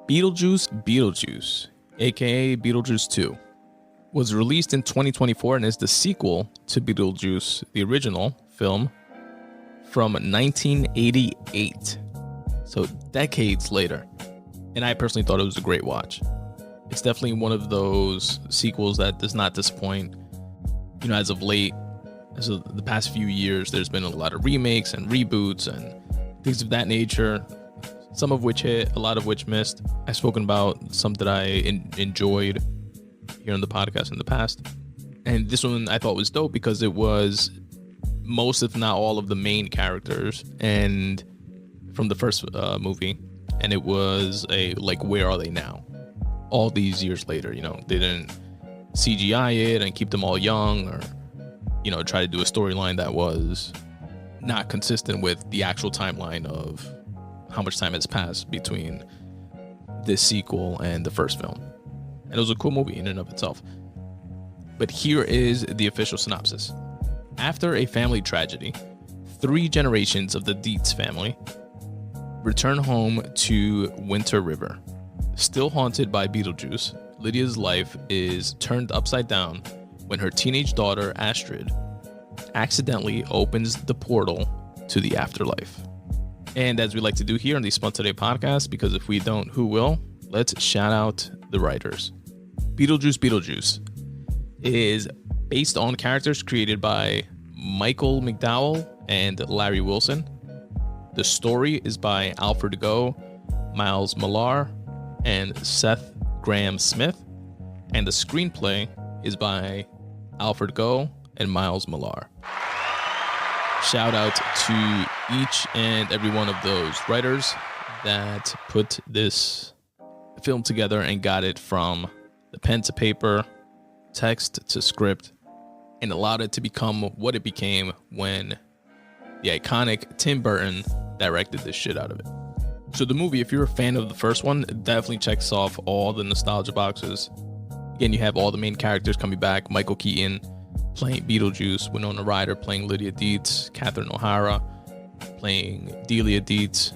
BeetleJuice BeetleJuice, aka BeetleJuice 2, was released in 2024 and is the sequel to BeetleJuice, the original film from 1988. So decades later. And I personally thought it was a great watch. It's definitely one of those sequels that does not disappoint. You know, as of late, as of the past few years, there's been a lot of remakes and reboots and things of that nature. Some of which hit, a lot of which missed. I've spoken about some that I enjoyed here on the podcast in the past. And this one I thought was dope because it was most, if not all, of the main characters and from the first movie. And it was where are they now? All these years later, you know, they didn't CGI it and keep them all young or, you know, try to do a storyline that was not consistent with the actual timeline of how much time has passed between this sequel and the first film. And it was a cool movie in and of itself. But here is the official synopsis. After a family tragedy, 3 generations of the Dietz family return home to Winter River. Still haunted by Beetlejuice, Lydia's life is turned upside down when her teenage daughter, Astrid, accidentally opens the portal to the afterlife. And as we like to do here on the Spun Today Podcast, because if we don't, who will? Let's shout out the writers. BeetleJuice BeetleJuice is based on characters created by Michael McDowell and Larry Wilson. The story is by Alfred Goh, Miles Millar, and Seth Graham Smith. And the screenplay is by Alfred Goh and Miles Millar. Shout out to each and every one of those writers that put this film together and got it from the pen to paper, text to script, and allowed it to become what it became when the iconic Tim Burton directed this shit out of it. So the movie, if you're a fan of the first one, definitely checks off all the nostalgia boxes. Again, you have all the main characters coming back. Michael Keaton playing Beetlejuice, Winona Ryder playing Lydia Dietz, Catherine O'Hara playing Delia Dietz.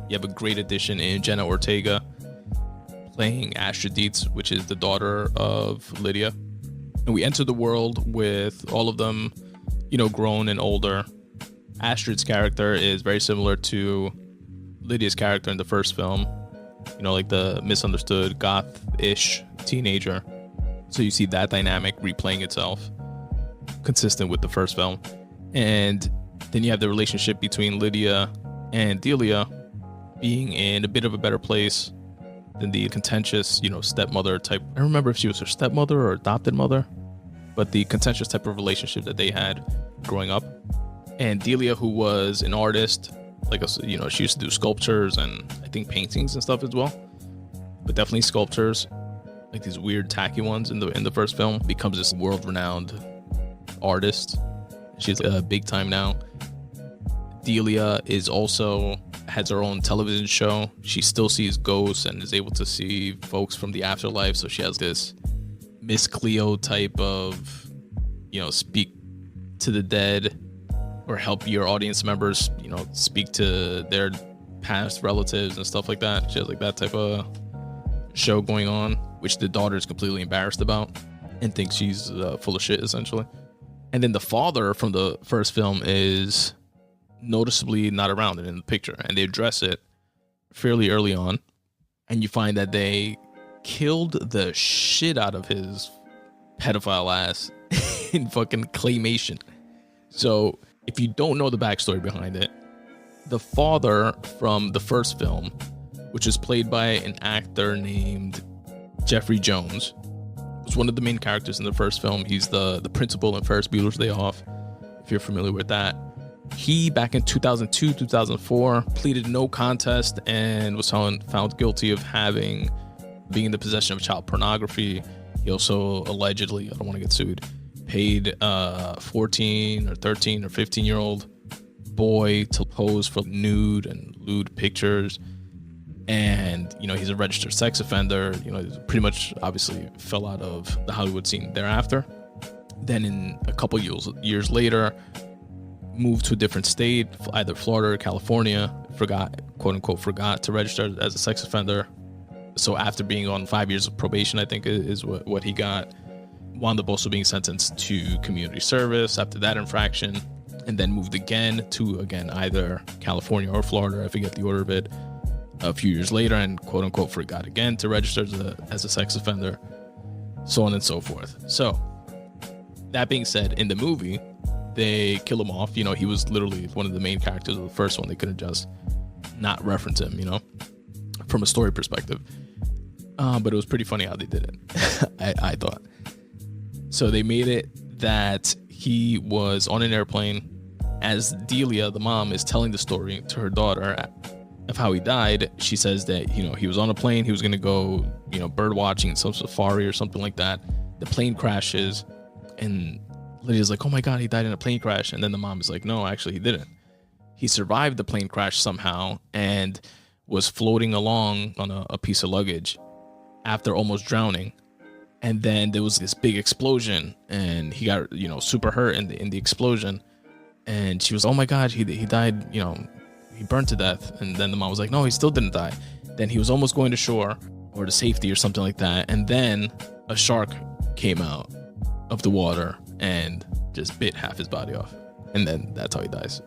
You have a great addition in Jenna Ortega playing Astrid Dietz, which is the daughter of Lydia. And we enter the world with all of them, you know, grown and older. Astrid's character is very similar to Lydia's character in the first film, you know, like the misunderstood goth-ish teenager. So you see that dynamic replaying itself, consistent with the first film. And then you have the relationship between Lydia and Delia being in a bit of a better place than the contentious, you know, stepmother type. I don't remember if she was her stepmother or adopted mother, but the contentious type of relationship that they had growing up. And Delia, who was an artist, like, you know, she used to do sculptures and I think paintings and stuff as well, but definitely sculptures, like these weird tacky ones in the first film, becomes this world-renowned artist. She's big time now. Delia is also has her own television show. She still sees ghosts and is able to see folks from the afterlife. So she has this Miss Cleo type of, you know, speak to the dead or help your audience members, you know, speak to their past relatives and stuff like that. She has like that type of show going on, which the daughter is completely embarrassed about and thinks she's full of shit, essentially. And then the father from the first film is noticeably not around in the picture, and they address it fairly early on, and you find that they killed the shit out of his pedophile ass in fucking claymation. So if you don't know the backstory behind it, the father from the first film, which is played by an actor named Jeffrey Jones, was one of the main characters in the first film. He's the principal in Ferris Bueller's Day Off, if you're familiar with that. He, back in 2002, 2004, pleaded no contest and was found guilty of being in the possession of child pornography. He also allegedly, I don't want to get sued, paid 14 or 13 or 15-year-old boy to pose for nude and lewd pictures. And, you know, he's a registered sex offender. You know, pretty much obviously fell out of the Hollywood scene thereafter. Then in a couple years later, moved to a different state, either Florida or California, quote unquote, forgot to register as a sex offender. So after being on 5 years of probation, I think is what he got, wound up also being sentenced to community service after that infraction, and then moved again to, either California or Florida, I forget the order of it, a few years later, and quote unquote forgot again to register as a sex offender, so on and so forth. So that being said, in the movie, they kill him off. You know, he was literally one of the main characters of the first one. They couldn't just not reference him, you know, from a story perspective. But it was pretty funny how they did it, I thought. So they made it that he was on an airplane as Delia, the mom, is telling the story to her daughter of how he died. She says that, you know, he was on a plane. He was going to go, you know, bird watching, some safari or something like that. The plane crashes and Lydia's like, oh my God, he died in a plane crash. And then the mom is like, no, actually he didn't. He survived the plane crash somehow and was floating along on a piece of luggage after almost drowning. And then there was this big explosion and he got, you know, super hurt in the explosion. And she was, oh my God, he died, you know, he burned to death. And then the mom was like, no, he still didn't die. Then he was almost going to shore or to safety or something like that. And then a shark came out of the water and just bit half his body off. And then that's how he dies.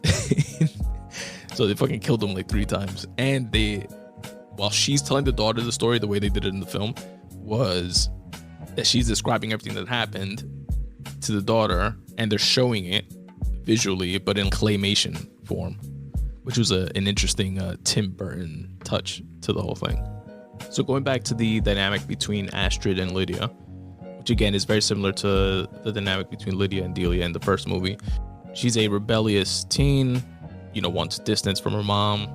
So they fucking killed him like 3 times. And while she's telling the daughter the story, the way they did it in the film was that she's describing everything that happened to the daughter, and they're showing it visually, but in claymation form, which was an interesting Tim Burton touch to the whole thing. So going back to the dynamic between Astrid and Lydia, which again is very similar to the dynamic between Lydia and Delia in the first movie. She's a rebellious teen, you know, wants distance from her mom,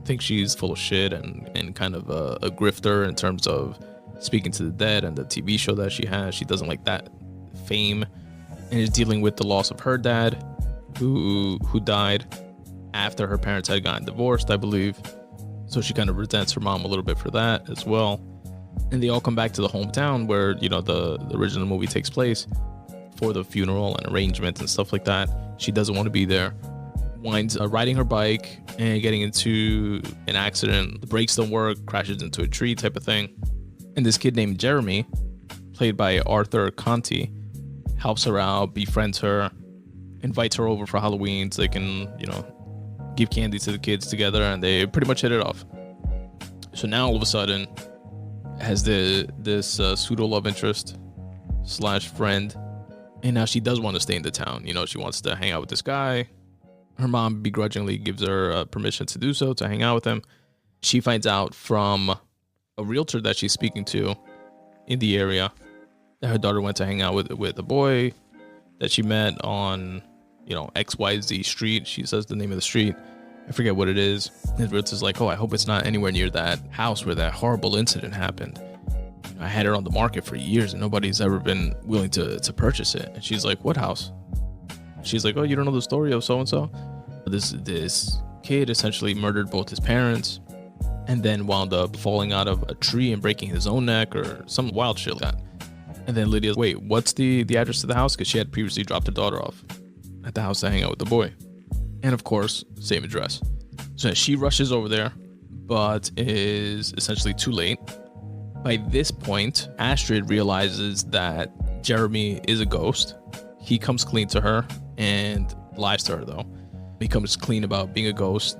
thinks she's full of shit and kind of a grifter in terms of speaking to the dead and the TV show that she has. She doesn't like that fame, and is dealing with the loss of her dad, who died after her parents had gotten divorced, I believe. So she kind of resents her mom a little bit for that as well. And they all come back to the hometown where, you know, the original movie takes place for the funeral and arrangements and stuff like that. She doesn't want to be there. Winds riding her bike and getting into an accident. The brakes don't work, crashes into a tree type of thing. And this kid named Jeremy, played by Arthur Conti, helps her out, befriends her, invites her over for Halloween so they can, you know, give candy to the kids together, and they pretty much hit it off. So now all of a sudden has this pseudo love interest / friend, and now she does want to stay in the town. You know, she wants to hang out with this guy. Her mom begrudgingly gives her permission to do so, to hang out with him. She finds out from a realtor that she's speaking to in the area that her daughter went to hang out with a boy that she met on, you know, XYZ street. She says the name of the street. I forget what it is. And the realtor's like, oh, I hope it's not anywhere near that house where that horrible incident happened. You know, I had it on the market for years and nobody's ever been willing to purchase it. And she's like, what house? She's like, oh, you don't know the story of so-and-so? This kid essentially murdered both his parents and then wound up falling out of a tree and breaking his own neck or some wild shit like that. And then Lydia's, wait, what's the address to the house? Because she had previously dropped her daughter off at the house to hang out with the boy. And of course, same address. So she rushes over there, but is essentially too late. By this point, Astrid realizes that Jeremy is a ghost. He comes clean to her and lies to her, though. He comes clean about being a ghost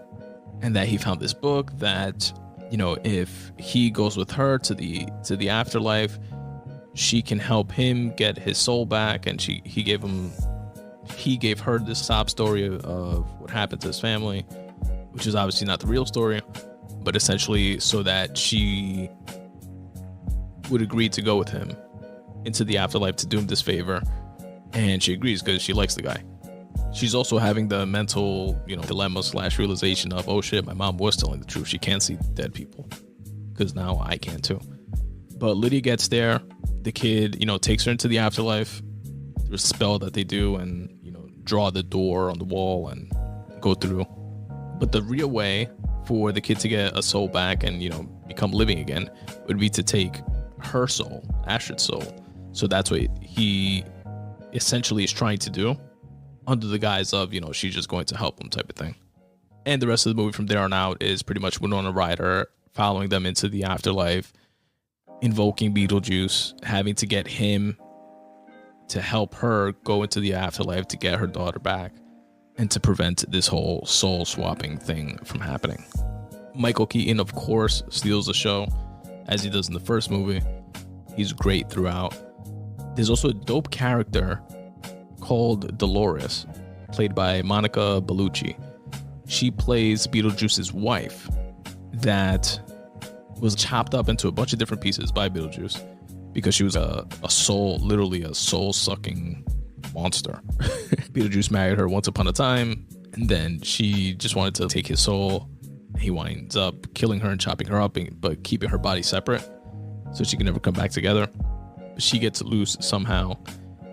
and that he found this book that, you know, if he goes with her to the afterlife, she can help him get his soul back. And he gave her this sob story of what happened to his family, which is obviously not the real story, but essentially so that she would agree to go with him into the afterlife to do him this favor. And she agrees because she likes the guy. She's also having the mental, you know, dilemma / realization of, oh shit, my mom was telling the truth. She can't see dead people because now I can too. But Lydia gets there. The kid, you know, takes her into the afterlife through a spell that they do and, you know, draw the door on the wall and go through. But the real way for the kid to get a soul back and, you know, become living again would be to take her soul, Astrid's soul. So that's what he essentially is trying to do under the guise of, you know, she's just going to help him type of thing. And the rest of the movie from there on out is pretty much Winona Ryder following them into the afterlife, invoking BeetleJuice, having to get him to help her go into the afterlife to get her daughter back and to prevent this whole soul swapping thing from happening. Michael Keaton, of course, steals the show as he does in the first movie. He's great throughout. There's also a dope character called Dolores, played by Monica Bellucci. She plays BeetleJuice's wife that was chopped up into a bunch of different pieces by BeetleJuice because she was a soul, literally a soul-sucking monster. BeetleJuice married her once upon a time, and then she just wanted to take his soul. He winds up killing her and chopping her up, but keeping her body separate so she can never come back together. But she gets loose somehow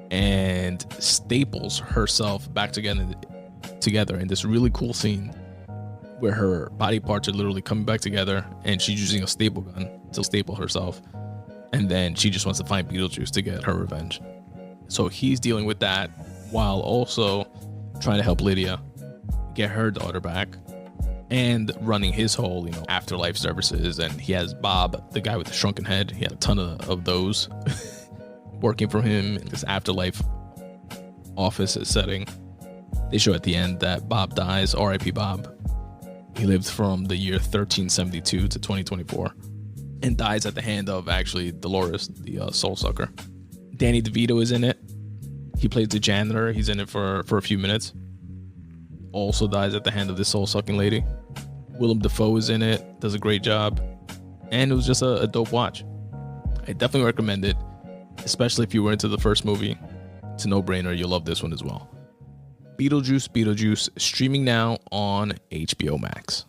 and staples herself back together in this really cool scene where her body parts are literally coming back together and she's using a staple gun to staple herself. And then she just wants to find BeetleJuice to get her revenge. So he's dealing with that while also trying to help Lydia get her daughter back and running his whole, afterlife services. And he has Bob, the guy with the shrunken head. He had a ton of those working for him in this afterlife office setting. They show at the end that Bob dies, R.I.P. Bob. He lived from the year 1372 to 2024 and dies at the hand of actually Dolores, the soul sucker. Danny DeVito is in it. He plays the janitor. He's in it for a few minutes. Also dies at the hand of this soul sucking lady. Willem Dafoe is in it. Does a great job. And it was just a dope watch. I definitely recommend it, especially if you were into the first movie. It's a no-brainer. You'll love this one as well. BeetleJuice BeetleJuice, streaming now on HBO Max.